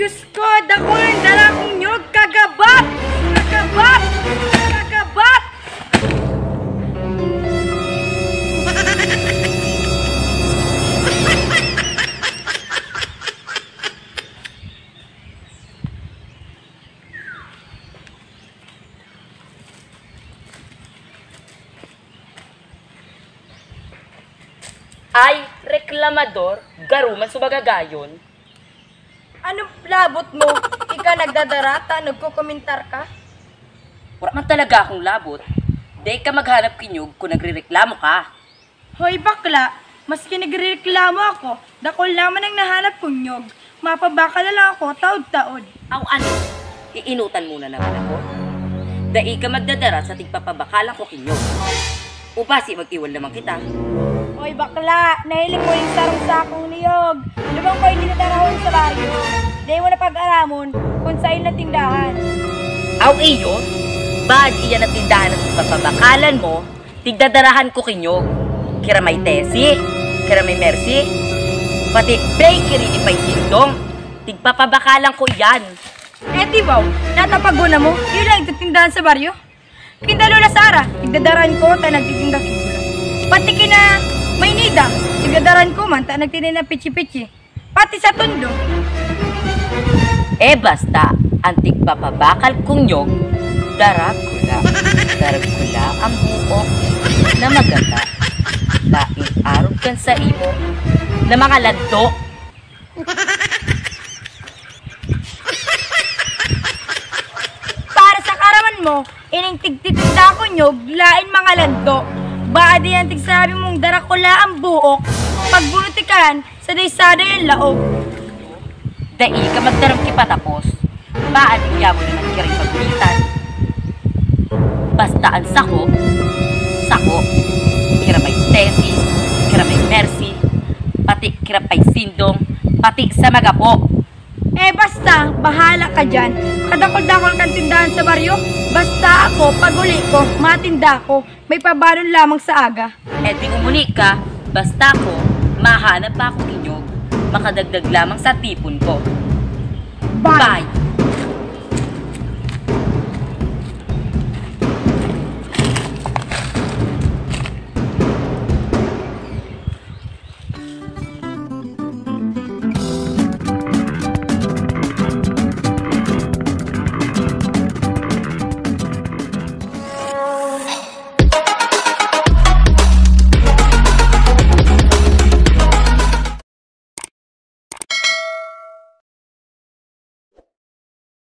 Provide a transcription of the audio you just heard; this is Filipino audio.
Diyos ko, dako yung dalang inyog, kagabat! Kagabat! Kagabat! Ay, reklamador, garuman subagagayon. Anong labot mo? Ika nagdadarata, nagkukomentar ka? Wala man talaga akong labot. Di ka maghanap kinyog kung nagrereklamo ka. Hoy bakla, maski nagreklamo ako, dakol naman ang nahanap kong nyog. Mapabaka na lang ako, taod-taod. Aw ano, iinutan muna naman ako. Dai ka magdadara sa tigpapabakalan ko kinyog. Upasi mag-iwan naman kita. Hoy bakla, nahiling mo yung sarong sakong niyog. Lubang ko hindi natarahon sa baryo. Di mo na pag-aramon kung sa'yo na tindahan. Aw iyo, bad iyan ang tindahan at tigpapabakalan mo, tigdadarahan ko kinyog. Kira may Tesi, kira may Mercy, pati bakery ni Pay Sindong, tigpapabakalan ko yan. Eh di ba, natapag na mo, yun lang tindahan sa baryo. Kinda Lola Sara, tigdadaran ko, ta nagtitinda kibula. Pati kina Maynida, tigdadaran ko man, ta nagtitinda pichi-pichi. Pati sa Tondo. Eh basta, ang tigpapabakal kong nyog, daragula ang buok na maganda. Laing arog kan sa imo na mga lado. Para sa karaman mo, ining tigtitinda ko nyog, lain mga lando. Baadi ang tigsabi mong darakula ang buok, pagbunutikan sa daysada yung laog. Dai ka magdarang kipatapos, baad iya mo naman kiring pagbitan. Basta ang sako, kira may Tesi, kira may Mercy, pati kira Pay Sindong, pati sa Magapo. Eh basta, bahala ka dyan. Kadakol-dakol kang tindahan sa baryo. Basta ako, pag-uli ko, matinda ko. May pabalon lamang sa aga. Eh di umuli ka, basta ko, mahanap pa ako kinyog, makadagdag lamang sa tipon ko. Bye!